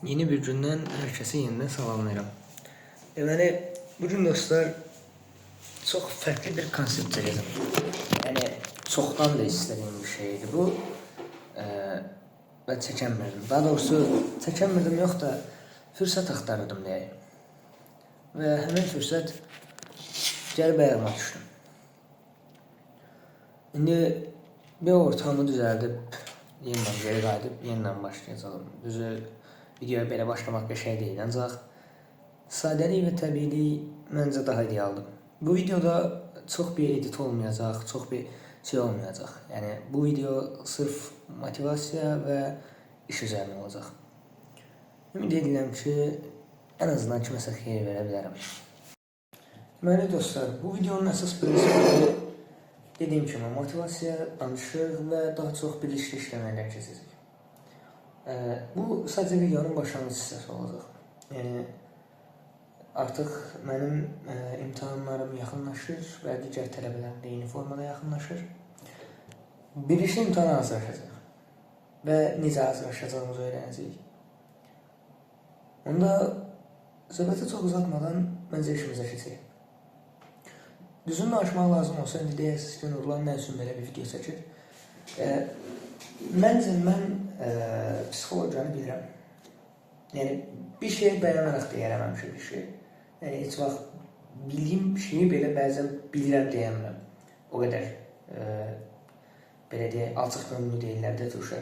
Yeni bir gündən herkese yeniden salamlayıram. Deməli, bugün dostlar çok farklı bir konsept verəcəm. Yəni çoxdan da istədiyim bir şeydi bu. Və çəkənmirdim. Daha doğrusu çəkənmirdim yox da fürsət axtarırdım deyək. Və həmin fürsət gəlib ayağıma düşdü. İndi bir ortamı düzəldib, yeniden geri qayıdıb, yeniden başlayacağım. Düzü videoya belə başlamaq bir şey deyil, ancaq sadəlik və təbiilik məncə daha idealdır. Bu videoda çox bir edit olmayacaq, çox bir şey olmayacaq. Yəni bu video sırf motivasiya və iş üzərində olacaq. Ümid edirəm ki, ən azından kiməsə xeyir verə bilərəm. Deməli dostlar, bu videonun əsas prinsipi dediyim kimi motivasiya, danışıq və daha çox birlikdə işləməklər keçəcək. Bu sadəcə videonun başlanğıc hissəsi olacaq. Yəni artıq mənim imtahanlarım yaxınlaşır və digər tələbələrim də eyni formada yaxınlaşır. Birlikdə imtahana hazırlaşacaq və necə hazırlaşacağımızı öyrənəcəyik. Onda söhbəti çox uzatmadan məncə işimizə keçək. Düzün danışmaq lazım olsa, indi deyəsiniz ki, Nurlan nə üçün belə bir video çəkir? Məncə mən psixologiyanı bilirəm. Yəni bir şey bəyənərək deyərəm həmişə bir şey. Yəni heç vaxt bildiyim şeyi belə bəzən bilirəm deyəmirəm. O qədər belə deyək, alçaq gönüllü deyirlər də Turşa.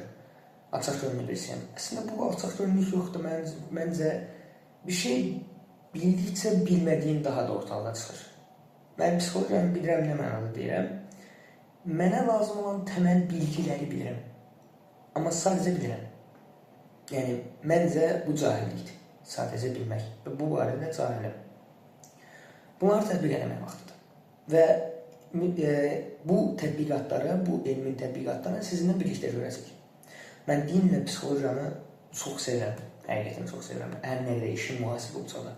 Alçaq gönüllü birisiyəm. Əslində bu alçaq gönüllülük yoxdur. Məncə bir şey bildikcə bilmədiyin daha da ortalığa çıxır. Mən psixologiyanı bilirəm nə mənada deyirəm. Mənə lazım olan təməl bilgiləri bilirəm. Amma sadəcə bilirəm. Yəni məncə bu cahillikdir. Sadəcə bilmək. Və bu barədə cahiləm. Bunları tətbiq eləmək vaxtıdır. Və bu tətbiqatları, bu elmin tətbiqatlarını sizinlə birlikdə görəcək. Mən dinlə psixologiyanı çox sevirəm. Həqiqətən çox sevirəm. Hər nə qədər işim mühasib olsa da.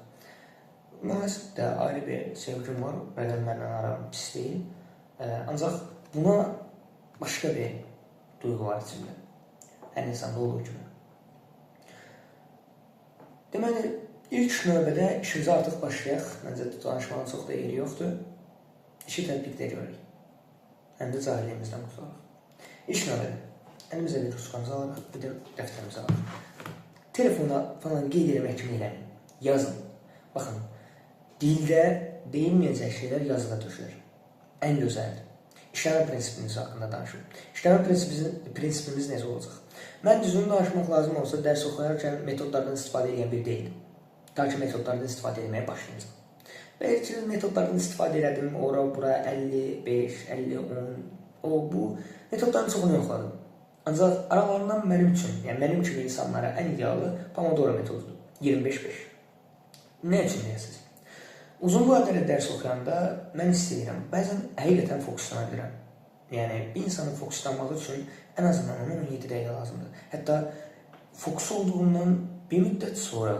Mühasib də ayrı bir sevgim var. Rəqəmlərlə aram pis deyil. Ancaq buna başqa bir duyğu var içimdə. Hər insanda olduğu kimi. Deməli, ilk növbədə işimizə artıq başlayaq. Məncə danışmağın çox da yeri yoxdur. İşi tətbiqdə görürük. Həm də cahilliyimizdən qurtaraq. İlk növbədə əlimizə bir ruskamızı alırıq, bir də dəftərimizi alırıq. Telefona falan qeyd eləmək kimi eləyin. Yazın. Baxın, dildə deyilməyəcək şeylər yazıda düşür. Ən gözəldir. İşləmə prinsipimiz haqqında danışın. İşləmə prinsipimiz necə olacaq? Mən düzgün danışmaq lazım olsa, dərs oxuyarkən metodlardan istifadə edən bir deyil. Ta ki metodlardan istifadə etməyə başlayacağım. Belki metodlardan istifadə elədim, ora, bura, 55, 50, 10, bu metodların çoxunu yoxladım. Ancaq aralarından mənim üçün, yəni mənim kimi insanlara ən idealı Pomodoro metodudur. 25-5. Nə üçün deyəsiniz? Uzun vadəli dərs oxuyanda mən istəyirəm, bəzən həqiqətən fokuslana bilirəm. Yəni bir insanın fokuslanması üçün ən azından ona 17 dəqiqə lazımdır. Hətta fokus olduğundan bir müddət sonra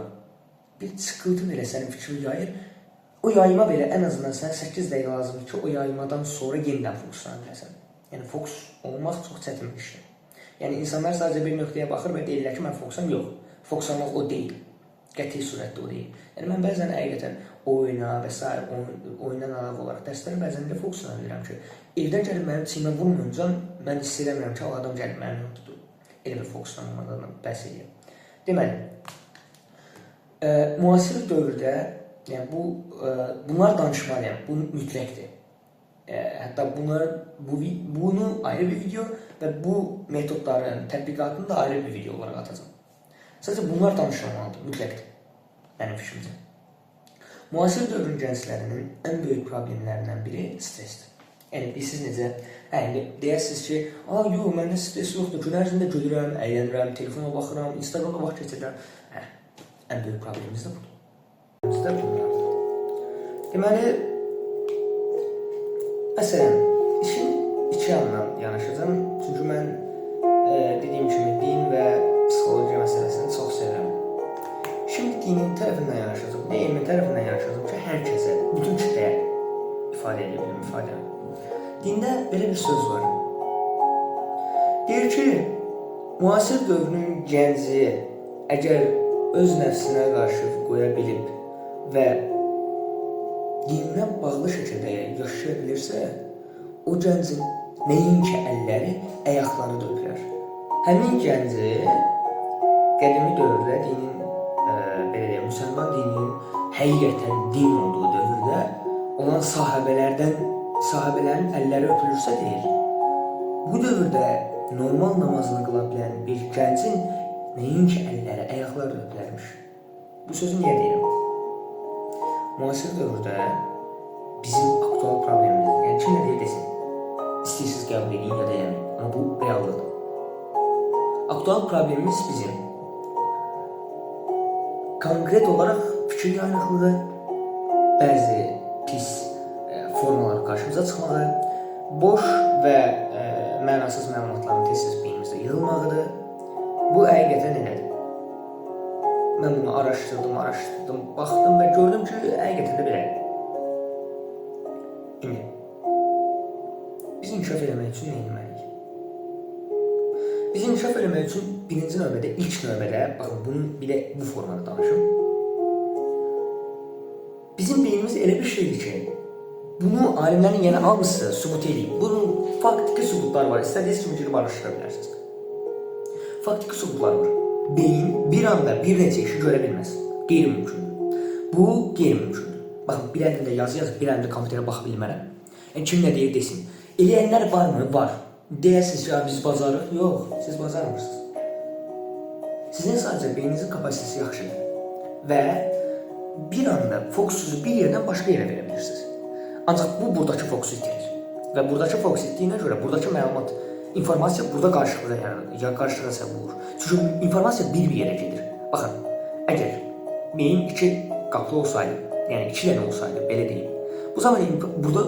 bir sıkıntı belə sənin fikri yayır. O yayıma belə ən azından sənə 8 dəqiqə lazımdır ki, o yayımadan sonra yenidən fokuslana biləsən. Yəni fokus olmaq çox çətin bir işdir. Yəni insanlar sadəcə bir nöqtəyə baxır və deyirlər ki, mən fokusam yox. Fokuslanmaq o deyil. Qəti surətdə o deyil. Yəni mən bəzən həqiqətən oyuna və s. oyundan əlavə olaraq dərslərə bəzən də fokuslana bilirəm ki, evdən gəlib mənim çiymə vurmayınca mən hiss eləmirəm ki, o adam gəlib mənim tutur. Elə bir fokuslanmadan bəhs edirəm. Deməli, müasir dövrdə yəni bunlar danışmalıyam, bu mütləqdir. Hətta bunu ayrı bir video və bu metodların tətbiqatını da ayrı bir video olaraq atacağım. Sadəcə bunlar danışılmalıdır, mütləqdir mənim fikrimcə. Müasir dövrün gənclərinin ən böyük problemlərindən biri stresdir. Yəni siz necə deyəsiniz ki, yox, məndə stres yoxdur, gün ərzində gülürəm, əylənirəm, telefona baxıram, Instagramda vaxt keçirəm. Ən böyük problemimiz də budur. Deməli, məsələn, işin iki yanından yanaşacağım. Çünki mən dediyim kimi din və psixologiya məsələsini çox sevirəm. Şimdi dinin tərəfindən yanaşacağım, nə elmin tərəfindən yanaşacağım ki, hər kəsə, bütün kitləyə ifadə edə bilim, ifadəm. Dində belə bir söz var. Deyir ki, müasir dövrün gənci əgər öz nəfsinə qarşı qoya bilib və dindən bağlı şəkildə yaşaya bilirsə, o gəncin nəinki əlləri, ayaqları da öpülər. Həmin gənci qədimi dövrdə dinin, belə deyək, müsəlman dininin həqiqətən din olduğu dövrdə olan sahabələrin əlləri öpülürsə deyir, bu dövrdə normal namazını qıla bilən bir gəncin nəinki əlləri, ayaqları da öpülərmiş. Bu sözü niyə deyirəm? Müasir dövrdə bizim aktual problemimiz, yəni kim nə deyə desin, istəyirsiniz qəbul edin ya da yəni, amma bu reallıqdır. Aktual problemimiz bizim konkret olaraq fikir yayınıqlığı, bəzi pis formalar qarşımıza çıxmağı, boş və mənasız məlumatların tez-tez beynimizdə yığılmağıdır. Bu həqiqətən elədir. Mən bunu araşdırdım, baxdım və gördüm ki, həqiqətən də belədir. İndi, biz inkişaf eləmək üçün nə etməliyik? Biz inkişaf eləmək üçün birinci növbədə, ilk növbədə, baxın, bunun bir də bu formada danışım. Bizim beynimiz elə bir şeydir ki, bunu alimlərin yenə hamısı sübut edib. Bunun faktiki sübutlar var, istədiyiniz kimi girib araşdıra bilərsiniz. Faktiki sübutlar var. Beyin bir anda bir neçə işi görə bilməz. Qeyri-mümkündür. Bu qeyri-mümkündür. Baxın, bir əlində yazı yazıb, bir əlində kompüterə baxa bilmərəm. Yəni, kim nə deyir desin. Eləyənlər varmı? Var. Deyəsiniz ki, biz bacarıq. Yox, siz bacarmırsınız. Sizin sadəcə beyninizin kapasitesi yaxşıdır. Və bir anda fokusunuzu bir yerdən başqa yerə verə bilirsiniz. Ancaq bu, buradakı fokusu itirir. Və buradakı fokus etdiyinə görə, buradakı məlumat, informasiya burada qarşılığa səbəb olur. Çünki informasiya bir yerə gedir. Baxın, əgər beyin iki qaplı olsaydı, yəni iki dənə olsaydı, belə deyim. Bu zaman burada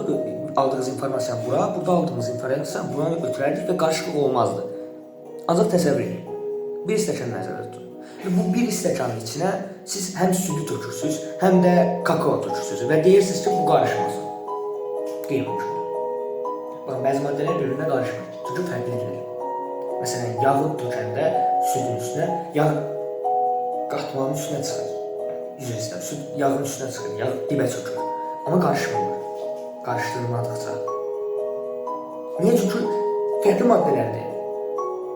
aldığınız informasiyanı bura, burada aldığınız informasiyanı bura götürərdik və qarşılıq olmazdı. Ancaq təsəvvür edin. Bir stəkan nəzərdə tutun. Bu bir stəkanın içinə siz həm südü tökürsünüz, həm də kakao tökürsünüz və deyirsiniz ki, bu qarışmasın. Qeyri-mümkündür. Baxın, bəzi maddələr bir-birinə qarışmır. Çünki fərqlidir. Məsələn, yağı tökəndə südün üstünə, yağ qatmanın üstünə çıxır. Üzr istəyirəm, süd yağın üstünə çıxır, yağ dibə çökür. Amma qarışmırlar. Qarışdırılmadıqca. Niyə? Çünki fərqli maddələrdir.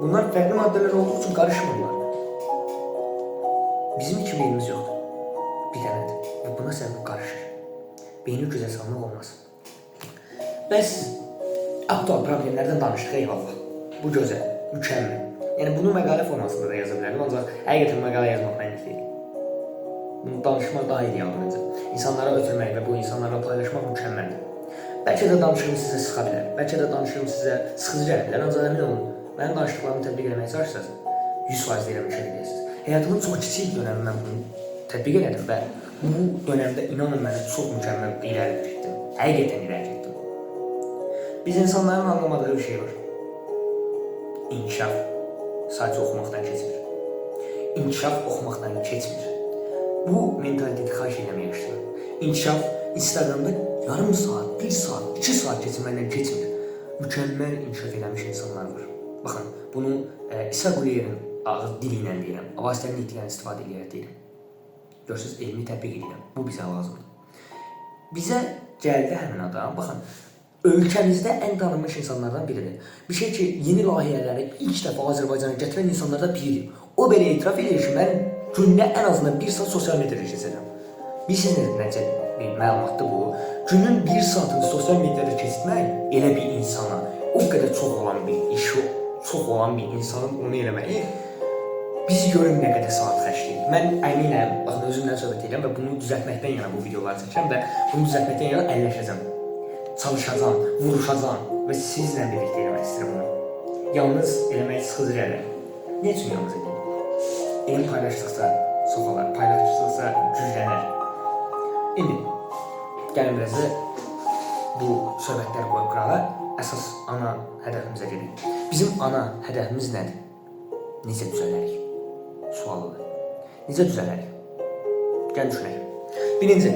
Bunlar fərqli maddələr olduğu üçün qarışmırlar. Bizim iki beynimiz yoxdur. Bir dənədir. Və buna səbəb qarışır. Beyni gözə salmaq olmaz. Bəs aktual problemlərdən danışdıq, eyvallah. Bu gözəl, mükəmməl. Yəni, bunu məqalə formasında da yaza bilərdim, ancaq həqiqətən məqalə yazmaq mənlik deyil. Bunu danışmaq daha idealdır məncə. İnsanlara ötürmək və bu insanlarla paylaşmaq mükəmməldir. Bəlkə də danışığım sizə sıxa bilər, bəlkə də danışığım sizə sıxıcı gələ bilər, ancaq əmin olun, mənim danışdıqlarımı tətbiq eləməyə çalışsanız, 100% deyirəm, işə edəcəksiniz. Həyatımın çox kiçik dönəmi mən bunu tətbiq elədim və bu dönəmdə inanın mənə çox mükəmməl irəli getdim. Həqiqətən irəli getdim. Biz insanların anlamadığı bir şey var. İnkişaf sadəcə oxumaqdan keçmir. İnkişaf oxumaqdan keçmir. Bu mentaliteti xahiş eləməyə başlayır. İnkişaf Instagramda yarım saat, 1 saat, 2 saat keçməklə keçmir. Mükəmməl inkişaf eləmiş insanlar var. Baxın, bunu İsa Quyerin ağız dili ilə deyirəm. Avazlərin nitqdən istifadə edərək deyirəm. Görürsünüz, elmi tətbiq edirəm. Bu bizə lazımdır. Bizə gəldi həmin adam, baxın, ölkəmizdə ən tanınmış insanlardan biridir. Bir şey ki, yeni layihələri ilk dəfə Azərbaycana gətirən insanlardan biridir. O belə etiraf edir ki, mən gündə ən azından 1 saat sosial mediada keçirəm. Bilirsiniz necə bir məlumatdır bu? Günün 1 saatını sosial mediada keçirmək elə bir insana, o qədər çox olan bir işi, çox olan bir insanın onu eləməyi bizi görün nə qədər saat xərcləyir. Mən əminəm, baxın, özümdən söhbət edirəm və bunu düzəltməkdən yana bu videoları çəkirəm və bunu düzəltməkdən yana əlləşəcəm. Çalışacağım, vuruşacağım və sizlə birlikdə eləmək istəyirəm bunu. Yalnız eləmək sıxıcı gəlir. Niyə üçün yalnız edeyim? Elm paylaşdıqsa soxalar, paylaşdıqsa güclənər. İndi, gəlin biraz da bu söhbətləri qoyub qırağa, əsas ana hədəfimizə gedək. Bizim ana hədəfimiz nədir? Necə düzələrik? Sualıdır. Necə düzələrik? Gəlin düşünək. Birinci,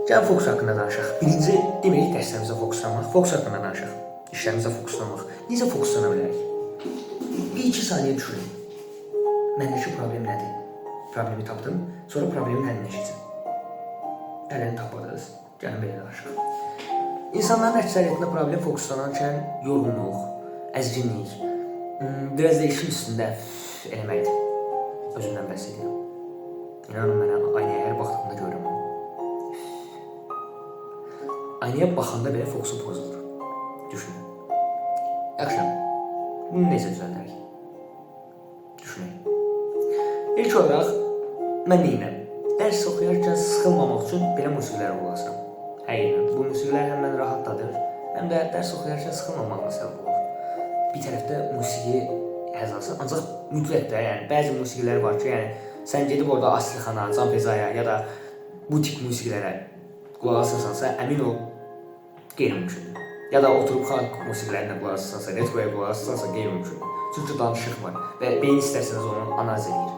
gəlin fokus haqqında danışaq. Birinci, demək dərslərimizə fokuslamaq, fokus haqqında danışaq. İşlərimizə fokuslamaq. Necə fokuslana bilərik? Bir 2 saniyə düşünün. Məndəki problem nədir? problemi tapdım. Sonra problemin həllini eşitsin. Həllini tapmadınız. Gəlin belə danışaq. İnsanların əksəriyyətində problem fokuslanarkən yorğunluq, əzginlik, biraz da işin üstündə eləməkdir. Özümdən bəhs edirəm. İnanın mənə aynaya hər baxdığımda görürəm. Aynaya baxanda belə fokusum pozulur. Düşünün. Yaxşı, bunu necə düzəldərik? Düşünün. İlk olaraq, mən deyirəm, dərs oxuyarkən sıxılmamaq üçün belə musiqilərə qulaq asıram. Həqiqətən, bu musiqilər həm məni rahatladır, həm də dərs oxuyarkən sıxılmamağına səbəb olur. Bir tərəfdə musiqi həzası, ancaq mütləq də, yəni bəzi musiqilər var ki, yəni sən gedib orada Aslixana, Can Fezaya ya da bu tip musiqilərə qulaq asırsansa, əmin ol, qeyri-mümkündür. Ya da oturub xalq musiqilərinə qulaq asırsansa, retroya qulaq asırsansa qeyri-mümkündür. Çünki danışıq var və beyin istərseniz onu analiz edir.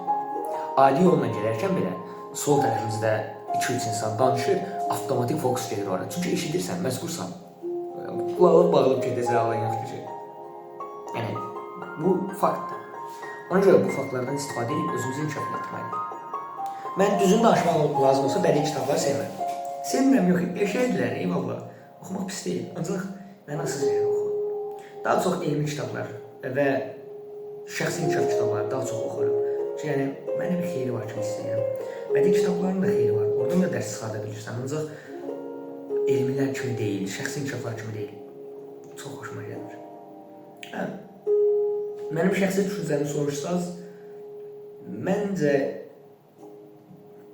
Adi yolla gedərkən belə sol tərəfimizdə 2-3 insan danışır, avtomatik fokus gedir orada. Çünki eşidirsən, məzkursan. Qulaqlar bağılıb gedəcək, ağlayın yoxdur ki. Yəni, bu faktdır. Ona görə bu faktlardan istifadə edib özümüzü inkişaf etməliyik. Mən düzünü danışmaq lazım olsa bədii kitabları sevmirəm. Sevmirəm yox, yaşayırlar, eyvallah. Oxumaq pis deyil, ancaq mənasız yerə oxurum. Daha çox elmi kitablar və şəxsi inkişaf kitabları daha çox oxurum. Yəni, mənə bir xeyri var kimi istəyirəm. Bədii kitabların da xeyri var, oradan da dərs çıxarda bilirsən, ancaq elmlər kimi deyil, şəxsi inkişaflar kimi deyil. Çox xoşuma gəlir. Mənim şəxsi düşüncəmi soruşsaz, məncə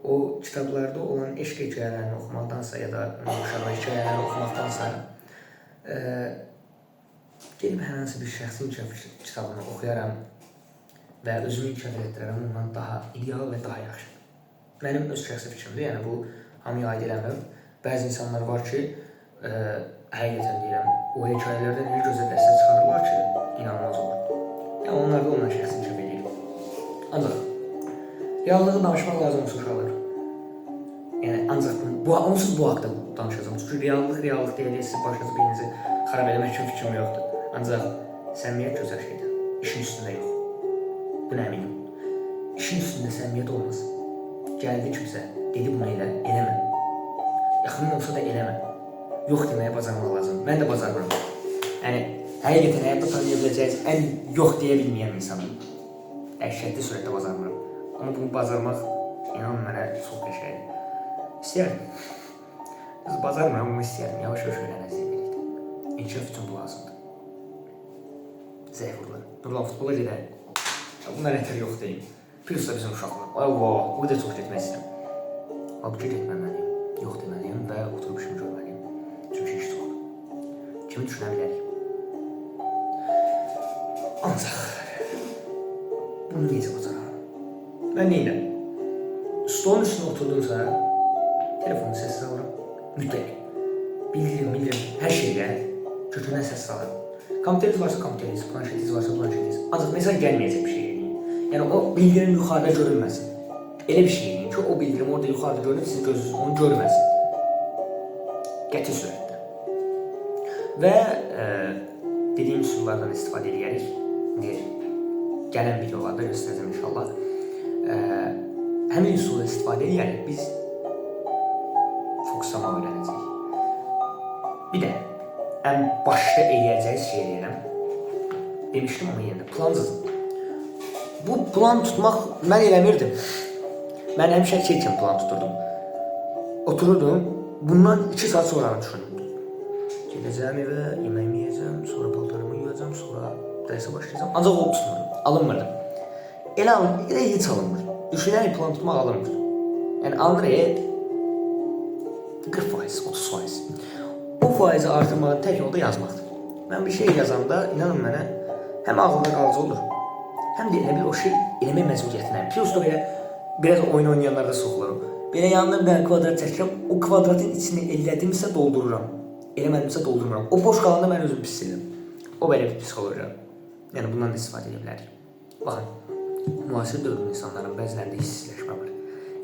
o kitablarda olan eşq hekayələrini oxumaqdansa ya da uşaqlar hekayələrini oxumaqdansa gelib hər hansı bir şəxsi inkişaf kitabını oxuyaram və özümü inkişaf etdirərəm, ondan daha ideal və daha yaxşı. Mənim öz şəxsi fikrimdir, yəni bu hamıya aid eləmir. Bəzi insanlar var ki, həqiqətən deyirəm, o hekayələrdən elə gözəl dərslər çıxarırlar ki, inanılmaz olur. Yəni onlar da ondan şəxsi inkişaf edir. Ancaq reallığı danışmaq lazım olsa uşaqlar. Yəni ancaq onsuz bu haqda danışacağım. Çünki reallıq deyil, siz başınızı beyninizi xarab eləmək üçün fikrim yoxdur. Ancaq səmimiyyət gözəl şeydir. İşin üstündə yox. Buna əminim. İşin üstündə səmimiyyət olmaz. Gəldi kimsə, dedi bunu elə, eləmə. Yaxının olsa da eləmə. Yox deməyə bacarmaq lazım. Mən də bacarmıram. Yəni, həqiqətən həyatda tanıya biləcəyiniz ən yox deyə bilməyən insanım. Dəhşətli surətdə bacarmıram. Amma bunu bacarmaq, inanın mənə çox qəşəngdir. İstəyərdim. Bacarmıram, amma istəyərdim. Yavaş-yavaş öyrənəcəyim birlikdə. İnkişaf üçün bu lazımdır. Zəif vurulur. Nurlan, futbola gedək. Bunlar ətər yox deyim. Plus da bizim uşaqlar. Allah, bu da çox getmək istəyirəm. Halbuki getməməliyim. Yox deməliyim və oturub işimi görməliyim. Çünki iş çoxdur. Kimi düşünə bilərik. Ancaq bunu necə bacararım? Mən neyəm? Stolun üstüne oturdumsa telefonu sessiz alıram. Mütləq. Bildirim. Hər şeyə kökündən sessiz alıram. Kompüteriniz varsa kompüteriniz, planşetiniz varsa planşetiniz. Ancaq mesaj gəlməyəcək bir şey edin. Yəni o bildirim yuxarıda görünməsin. Elə bir şey edin ki, o bildirim orada yuxarıda görünür, siz gözünüz onu görməsin. Qəti surətdə. Və dediyim üsullardan istifadə edərik. Gələn videolarda göstərəcəm inşallah. Həmin üsulu istifadə edərək biz fokuslama öyrənəcəyik. Bir də ən başda eləyəcəyiz şey deyirəm. Demişdim ama yerində plan yazın. Bu plan tutmaq mən eləmirdim. Mən həmişə şey üçün plan tuturdum. Otururdum, bundan 2 saat sonra düşünürdüm. Gedəcəm evə, yeməyimi yiyəcəm, sonra paltarımı yuyacam, sonra dərsə başlayacam. Ancaq o tutmurdum, alınmırdım. Elə heç alınmır. Düşünərək plan tutmaq alınmır. Yəni alınır 40%, 30%. O faizi artırmağın tək yolu da yazmaqdır. Mən bir şey yazanda, inanın mənə, həm ağılda qalıcı olur, həm də elə bir o şey eləmək məcburiyyətinə. Plus da belə, biraz oyun oynayanlarda soxulurum. Belə yanında bir kvadrat çəkirəm, o kvadratın içini ellədimsə doldururam. Eləmədimsə doldurmuram. O boş qalanda mən özüm pis edirəm. O belə bir psixolojiya. Yəni bundan da istifadə edə bilərik. Baxın, müasir dövrün insanların bəzilərində hissizləşmə var.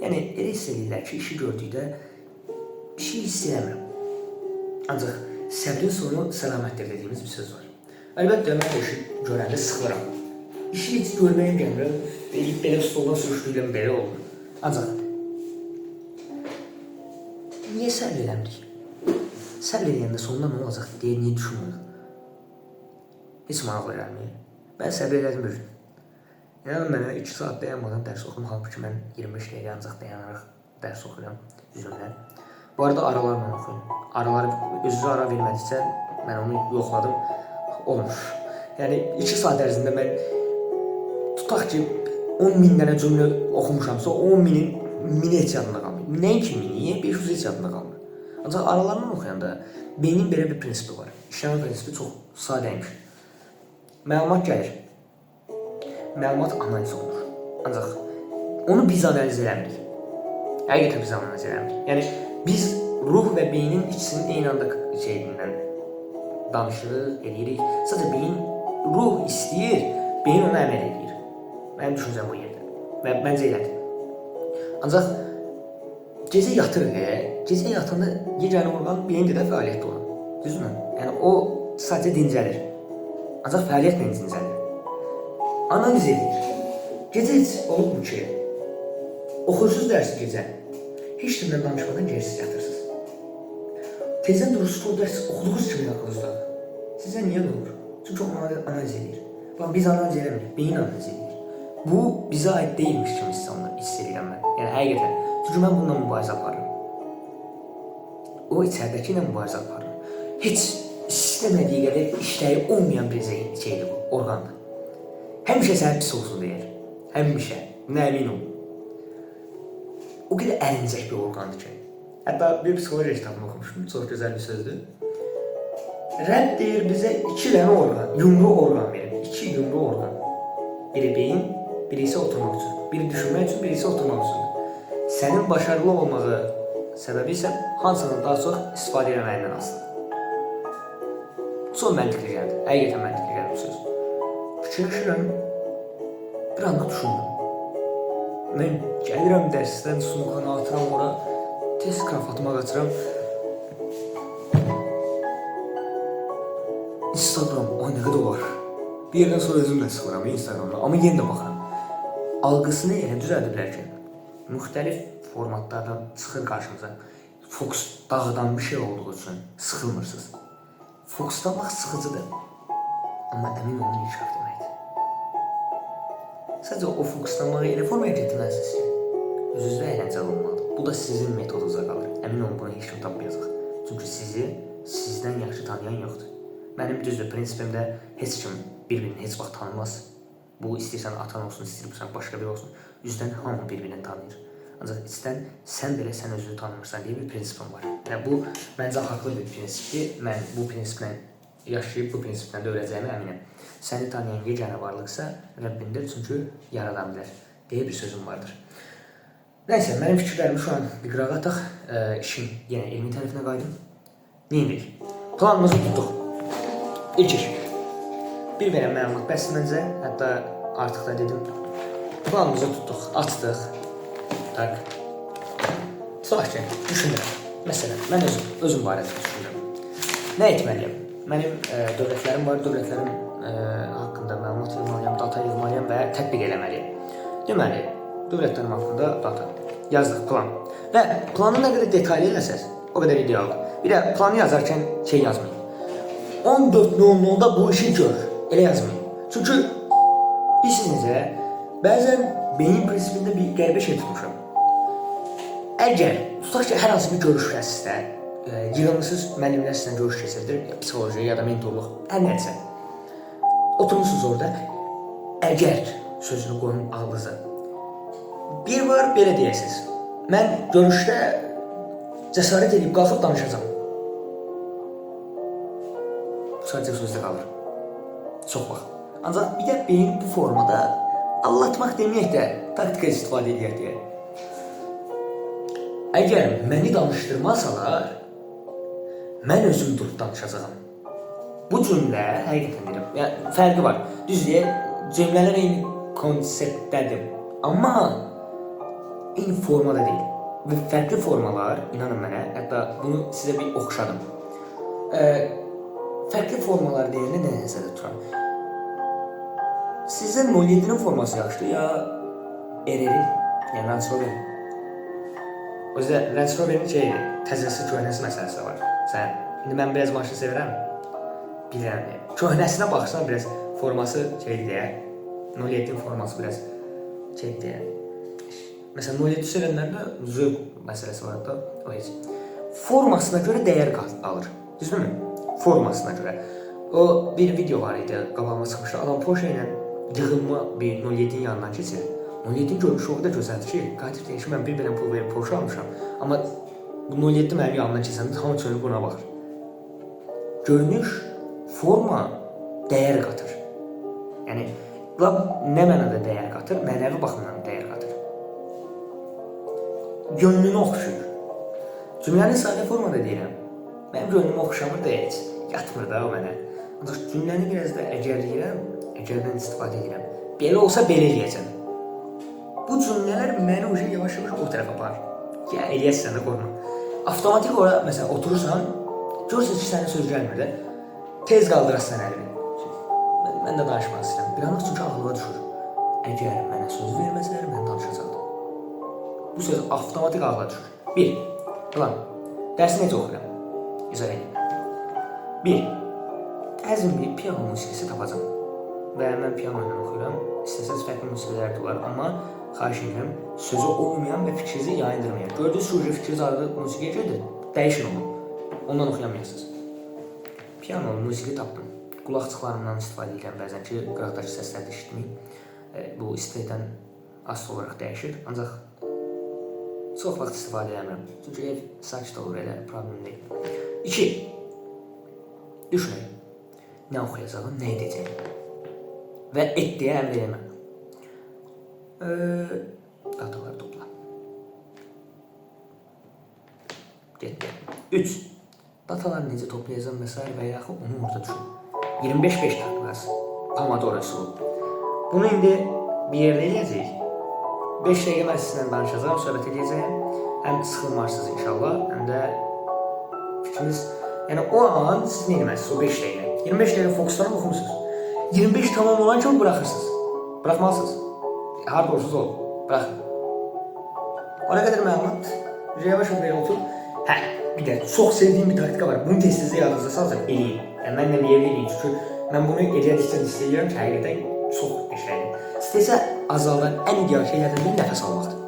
Yəni elə hiss edirlər ki, işi gördükdə bir şey hiss eləmirəm. Ancaq səbrin sonu səlamətdir dediyimiz bir söz var. Əlbəttə, mən işi görəndə sıxılıram. İşi heç görməyim gəlmir. Belə stoldan sürüşdürüləm, belə olur. Ancaq niyə səbr eləmirik? Səbr eləyəndə sonunda nə olacaq deyə niyə düşünmürük? Heç maraqlı eləmir. Mən səbr elədim bir gün. Yəni mənə 2 saat dayanmadan dərs oxudum. Halbuki mən 25 dəqiqə ancaq dayanaraq dərs oxuyuram üzümdən. Bu arada aralarla oxuyun. Araları özünüzə ara vermədikcə mən onu yoxladım. Olmuş. Yəni 2 saat ərzində mən tutaq ki 10.000 dənə cümlə oxumuşamsa 10.000-in mini heç yadında qalmır. Nəinki mini, 500 heç yadında qalmır. Ancaq aralarla oxuyanda beynin belə bir prinsipi var. İşləmə prinsipi çox sadəymiş. Məlumat gəlir. Məlumat analiz olunur. Ancaq onu biz analiz eləmirik. Həqiqətən biz analiz eləmirik. Yəni biz ruh və beynin ikisinin eyni anda şeyindən danışırıq, eləyirik. Sadəcə beyin ruh istəyir, beyin ona əməl edir. Mənim düşüncəm bu yerdə. Və məncə elədir. Ancaq gecə yatırıq, gecə yatanda gecəni orqan beyində də fəaliyyətdə olur. Düzdürmü? Yəni o sadəcə dincəlir. Ancaq fəaliyyətlə dincəlir. Analiz edir. Gecə heç olubmu ki, oxuyursuz dərsi gecə, heç kimdən danışmadan gerisiz yatırsınız. Tezdən durursunuz, o dərs oxuduğunuz kimi yaqınızdadır. Sizə niyə nə olur? Çünki onu analiz edir. Biz analiz eləmirik, beyin analiz edir. Bu bizə aid deyilmiş kimi hiss edirəm mən. Yəni həqiqətən. Çünki mən bununla mübarizə aparıram. O içərdəki ilə mübarizə aparıram. Heç istəmədiyi qədər işləyi olmayan bir şeydir bu, orqandır. Həmişə sənə pis olsun deyir. Həmişə. Buna əmin ol. O qədər əlincək bir orqandır ki. Hətta bir psixoloji kitabını oxumuşum. Çox gözəl bir sözdür. Rəbb deyir bizə 2 dənə orqan, yumru orqan verir. 2 yumru orqan. Biri beyin, biri isə oturmaq üçün. Biri düşünmək üçün, biri isə oturmaq üçün. Sənin başarılı olmağı səbəbi isə hansından daha çox istifadə etməyindən asılıdır. Çox məntiqli gəldi. Həqiqətən məntiqli gəldi bu söz. Fikirləşirəm, bir anda düşündüm. Mən gəlirəm dərsdən, sumkanı atıram ora, test krafatıma qaçıram. Instagram, o nə qədər var? Bir yerdən sonra özüm də sıxıram Instagramda, amma yenə də baxıram. Algısını elə düzəldiblər ki, müxtəlif formatlardan çıxır qarşımıza. Fokus dağıdan bir şey olduğu üçün sıxılmırsınız. Fokuslanmaq sıxıcıdır, amma əmin olun inkişaf deməkdir. Sadəcə o fokuslanmağı elə formaya getirməlisiniz ki, özünüzdə əyləncəli olmalıdır. Bu da sizin metodunuza qalır. Əmin olun bunu heç kim tapmayacaq. Çünki sizi sizdən yaxşı tanıyan yoxdur. Mənim düzdür, prinsipimdə heç kim bir-birini heç vaxt tanımaz. Bu istəyirsən atan olsun, istəyirsən başqa biri olsun. Üzdən hamı bir-birini tanıyır. Ancaq içdən sən belə sən özünü tanımırsan deyə bir prinsipim var. Yəni bu məncə haqlı bir prinsipdir. Mən bu prinsiplə yaşayıb bu prinsiplə də öləcəyimə əminəm. Səni tanıyan yeganə varlıqsa Rəbbindir, çünki yaradan bilər deyə bir sözüm vardır. Nəysə, mənim fikirlərimi şu an bir qırağa ataq. İşin yenə elmi tərəfinə qayıdım. Neyirik? Planımızı tutduq. İlk iş. Bir verən məlumat bəsdir məncə. Hətta artıq da dedim. Planımızı tutduq, açdıq. Tak. Tutaq ki, düşünürəm. Məsələn, mən özüm barədə düşünürəm. Nə etməliyəm? Mənim dövlətlərim var, dövlətlərim haqqında məlumat yığmalıyam, data yığmalıyam və tətbiq eləməliyəm. Deməli, dövlətlərim haqqında data. Yazdıq, plan. Və planı nə qədər detallı eləsəz, o qədər idealdır. Bir də planı yazarkən şey yazmayın. 14.00-da bu işi gör, elə yazmayın. Çünki bilirsiniz, bəzən beyin prinsipində bir qəribə şey tutmuşam. Əgər, tutaq ki, hər hansı bir görüşlər sizdə, yığılmışsınız, müəllimlər sizlə görüş keçirdir, psixoloji ya da mentorluq, hər nəsə. Oturmuşsunuz orada, əgər sözünü qoyun ağlınıza. Bir var, belə deyəsiniz. Mən görüşdə cəsarət edib qalxıb danışacağım. Sadəcə sözdə qalır. Çox vaxt. Ancaq bir də beyin bu formada anlatmaq deməyək də taktika istifadə edək deyə. Əgər məni danışdırmasalar, mən özüm durub danışacağam. Bu cümlə, həqiqətən deyirəm, yəni fərqi var. Düz deyək, cümlələr eyni konseptdədir. Amma eyni formada deyil. Və fərqli formalar, inanın mənə, hətta bunu sizə bir oxşadım. Fərqli formalar deyəndə nə nəzərdə tuturam? Sizce 07'nin forması yaxşıdır ya RR-in, yəni Range Rover'in? O yüzden Range Rover'in təzəsi köhnəsi məsələsi var. İndi mən biraz maşın sevirəm. Bilirəm. Köhnəsinə baxsan biraz forması deyə. 07'nin forması biraz deyə. Mesela 07 sürənlərdə zövq məsələsi var da, o heç. Formasına görə dəyər alır. Düzdürmü? Formasına görə. O bir video var idi, qabağıma çıxmışdı. Adam Porsche ilə yığınma bir 07'nin yanından keçir. 07'nin görünüşü o qədər gözəldir ki, qadir deyir ki, mən bir belə pul verib Porsche almışam. Amma bu 07 mənim yanından keçəndə hamı çönüb buna baxır. Görünüş, forma dəyər qatır. Yəni, nə mənada dəyər qatır? Mənəvi baxımdan dəyər qatır. Gönlünü oxşuyur. Cümlənin sadə formada deyirəm. Mənim gönlümü oxşamır da heç. Yatmır da o mənə. Ancaq cümləni biraz da əgərləyirəm, əgərdən istifadə edirəm. Belə olsa belə eləyəcəm. Bu cümlələr məni yavaş-yavaş o tərəfə aparır. Ya eləyəsən də qorma. Avtomatik ora, məsələn, oturursan, görürsün ki, sənin söz gəlmir də, tez qaldırırsan əlini. Mən də danışmaq istəyirəm. Bir anlıq çünki ağlıma düşür. Əgər mənə söz verməsələr, mən danışacaqdım. Bu söz avtomatik ağla düşür. 1. Plan. Dərsi necə oxuyuram? İzah edeyim. 1. Əzm bir piano musiqisi tapacam. Və mən piano ilə oxuyuram. İstəsəz fərqli musiqilər də olar. Amma xahiş edirəm, sözü olmayan və fikrinizi yayındırmayın. Gördüyünüz sürücü fikriniz adı musiqiyə gedir. Dəyişin onu. Ondan oxuyamayasınız. Piano musiqi tapdım. Qulaqçıqlarımdan istifadə edirəm bəzən ki, qıraqdakı səsləri də eşitməyim. Bu istəkdən asılı olaraq dəyişir. Ancaq çox vaxt istifadə edirəm. Çünki ev sakit olur, elə problem deyil. 2. Düşünün. Nə oxuyacağım, nə edəcəyim. Və et deyə əmr edəməm. Dataları topla. Getdi. 3. Dataları necə toplayacağım və s. və yaxud onu orada düşün. 25-5 taklas. Pomodoro üsulu. Bunu indi bir yerdə eləyəcəyik. 5 dəqiqə mən sizinlə danışacağım, söhbət edəcəyim. Həm sıxılmarsınız inşallah, həm də fikriniz... Yəni o an siz nə etməlisiniz o 5 dəqiqə? 25 dəqiqə fokuslanıb oxumusunuz. 25 tamam olan kimi bırakırsınız. Bırakmalısınız. Harda olursunuz olun. Bırakın. O nə qədər məlumat? Yavaş belə otur. Hə, bir də çox sevdiyim bir taktika var. Bunu tez-tezdə yadınıza salacağım, eləyin. Yəni mən də niyə eləyim? Çünki mən bunu eləyədikdən istəyirəm ki, həqiqətən çox qəşəngdir. Stresə azalan ən ideal şeylərdən biri nəfəs almaqdır.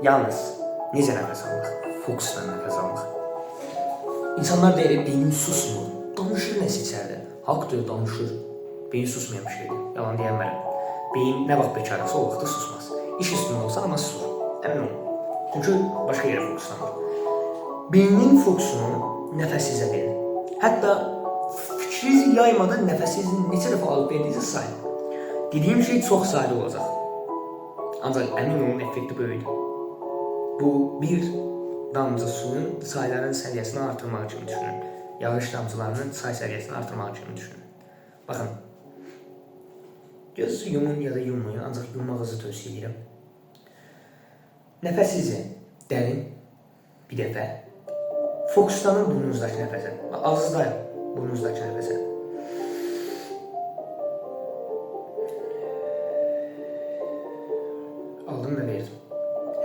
Yalnız necə nəfəs almaq? Fokusla nəfəs almaq. İnsanlar deyir, beynin susmur. Danışır nəsə içərdə. Haqdır, danışır. Beyin susmayan bir şeydir. Yalan deyənmərəm. Beyin nə vaxt bekarası o vaxtda susmaz. İş üstündə olsan amma susur. Əmin olun. Çünki başqa yerə fokuslanır. Beynin fokusunu nəfəssizə verin. Hətta fikrinizi yaymadan nəfəssizin neçə dəfə alıb verdiyinizi sayın. Dediyim şey çox sadə olacaq. Ancaq əmin olun effekti böyüdür. Bu bir damcı suyun çayların səviyyəsini artırmaq kimi düşünün. Yağış damcılarının çay səviyyəsini artırmaq kimi düşünün. Baxın. Gözünüzü yumun ya da yummayın, ancaq yummağınızı tövsiyə edirəm. Nəfəsinizi dərin bir dəfə fokuslanın burnunuzdakı nəfəsə. Ağızdayım burnunuzdakı nəfəsə. Aldım və verdim.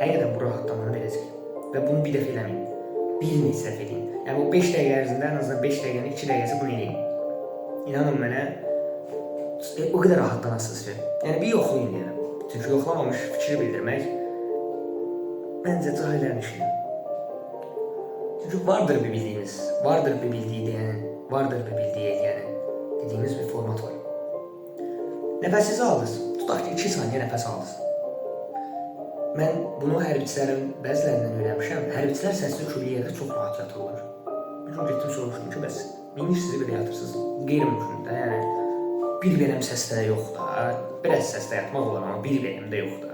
Həqiqətən bu rahatlamanı verəcək. Və bunu bir dəfə eləməyin. Bir nisrəf edin. Yəni o 5 dəqiqə ərzində ən azından 5 dəqiqənin 2 dəqiqəsi bunu eləyin. İnanın mənə o qədər rahatlanasınız ki. Yəni bir yoxlayın deyirəm. Çünki yoxlamamış fikri bildirmək məncə cahillərin işidir. Çünki vardır bir bildiyimiz, vardır bir bildiyi deyənin, vardır bir bildiyi eləyənin dediyimiz bir format var. Nəfəsizi aldınız. Tutaq ki 2 saniyə nəfəs aldınız. Mən bunu hərbiçilərin bəzilərindən öyrənmişəm. Hərbçilər səsli küllü yerdə çox rahat yatırlar. Bir gün getdim soruşdum ki, bəs minir sizi belə yatırsınız. Qeyri-mümkün də, yəni bir verəm səsdə yox da, biraz səsdə yatmaq olar, amma bir verəm də yox da.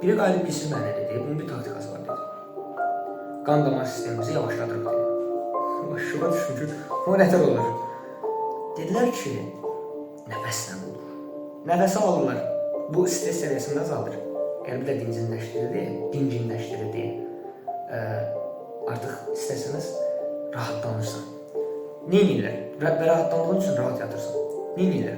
Biri qalib bilsin mənə dedi, bunun bir taktikası var dedi. Qan damar sistemimizi yavaşladırıq dedi. Şuğa düşün ki, o nətər olur? Dedilər ki, nəfəslə olur. Nəfəsi alırlar. Bu stres səviyyəsində azaldır. Qəlbi də dincinləşdirir. Artıq istəsəniz rahatlanırsan. Neynirlər? Və rahatlandığın üçün rahat yatırsan. Neynirlər?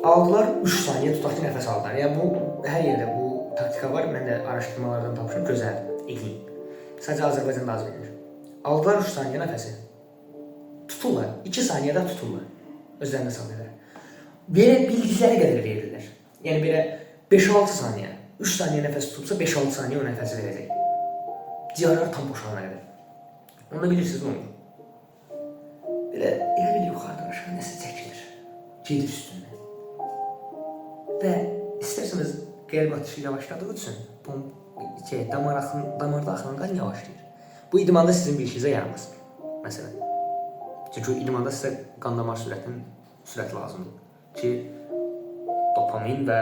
aldılar 3 saniyə tutaq ki, nəfəs aldılar. Yəni bu hər yerdə bu taktika var. Mən də araşdırmalardan tapmışam. Gözəl, edin. Sadəcə Azərbaycanda az bilinir. Aldılar 3 saniyə nəfəsi. Tuturlar. 2 saniyədə tuturlar. Özlərinə salırlar. Belə bildikləri qədər verirlər. Yəni belə 5-6 saniyə. 3 saniyə nəfəs tutubsa 5-6 saniyə o nəfəsi verəcək. Ciyarlar tam boşalana qədər. Onda bilirsiniz nə olur? Belə elə bil yuxarıdan aşağı nəsə çəkilir. Gedir üstündən. Və istərseniz qəlb atışı yavaşladığı üçün damarda axan qan yavaşlayır. Bu idmanda sizin bir işinizə yaramaz. Məsələn. Çünki idmanda sizə qan damar sürəti lazımdır. Ki dopamin və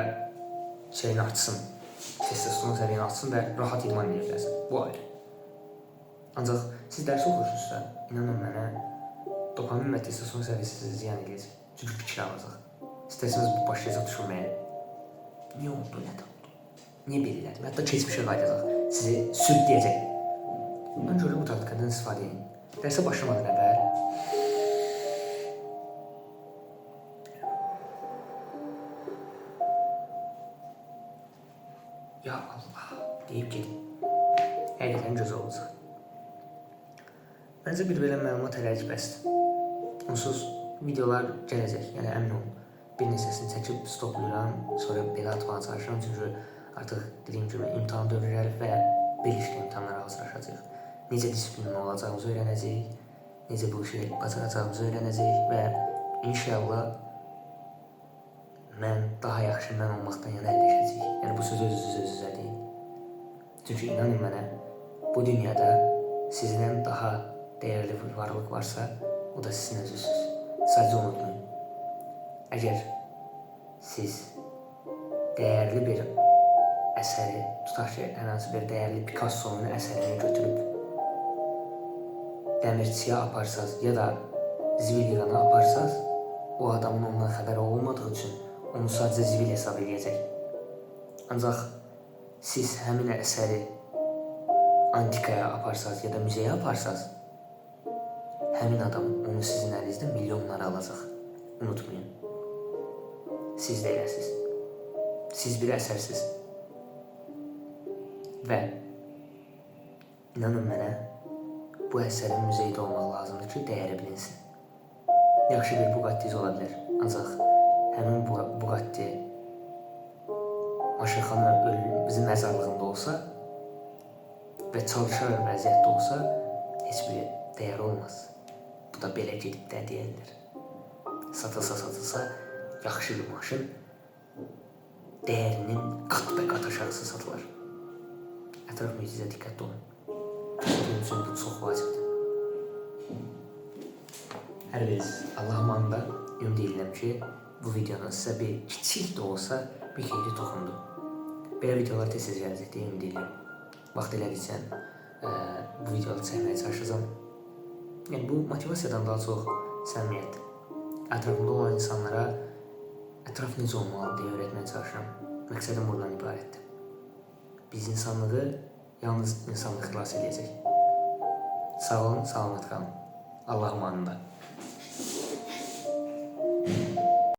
şeyini artsın. Testosteron səviyyəni artsın və rahat idman edə biləsən. Bu ayrı. Ancaq siz dərs oxuyursunuzsa, inanın mənə, dopamin və testosteron səviyyəsi sizə ziyan edəcək. Çünki fikir alacaq. İstərseniz bu başlayacaq düşünməyə. Niyə oldu, nədən oldu? Niyə belə elədim? Hətta keçmişə qayıdacaq. Sizi sürükləyəcək. Mən görə bu taktikadan istifadə edin. Dərsə başlamadan əvvəl ya Allah deyib gedin. Həqiqətən gözəl olacaq. Məncə bir belə məlumat hələlik bəsdir. Onsuz videolar gələcək, yəni əmin olun. Bir neçəsini çəkib stoplayıram, sonra belə atmağa çalışıram. Çünki artıq dediyim kimi imtahan dövrləri və birlikdə imtahanlara hazırlaşacaq. Necə disiplinli olacağımızı öyrənəcəyik, necə bu işi bacaracağımızı öyrənəcəyik və inşallah mən daha yaxşı mən olmaqdan yana əlləşəcəyik. Yəni bu sözü öz-özünüzə deyin. Çünki inanın mənə, bu dünyada sizdən daha dəyərli bir varlıq varsa, o da sizin özünüzsünüz. Sadəcə unutmayın. Əgər siz dəyərli bir əsəri, tutaq ki, ən hansı bir dəyərli Picasso'nun əsərini götürüb dəmirçiyə aparsaz ya da zivil yığana aparsaz, o adamın ondan xəbəri olmadığı üçün onu sadəcə zivil hesab edəcək. Ancaq siz həmin əsəri antikaya aparsaz ya da müzeyə aparsaz, həmin adam onu sizin əlinizdə milyonlara alacaq. Unutmayın. Siz də eləsiz. Siz bir əsərsiz. Və inanın mənə, bu əsərin müzeydə olmaq lazımdır ki, dəyəri bilinsin. Yaxşı bir Bugatti'niz ola bilər. Ancaq həmin Bugatti Maşırxanın bizim məzarlığında olsa və çalışar vəziyyətdə olsa, heç bir dəyər olmaz. Bu da belə gedib də deyirlər. Satılsa, yaxşı bir maşın dəyərinin qat-bə-qat aşağısı satılır. Ətraf mühitizə diqqətli olun. Bunun üçün bu çox vacibdir. Hər biz Allah'ım anında ümid edirəm ki, bu videonun sizə bir kiçik də olsa bir xeyri toxundu. Belə videolar tez-tez gələcək deyə ümid edirəm. Vaxt elədikcə bu videoları çəkməyə çalışacağım. Yəni bu motivasiyadan daha çox səmimiyyət. Ətrafımda olan insanlara ətraf necə olmalı deyə öyrətməyə çalışıram. Məqsədim buradan ibarətdir. Biz insanlığı yalnız insanlıq xilas edəcək. Sağ olun, salamat qalın. Allah'ım anında.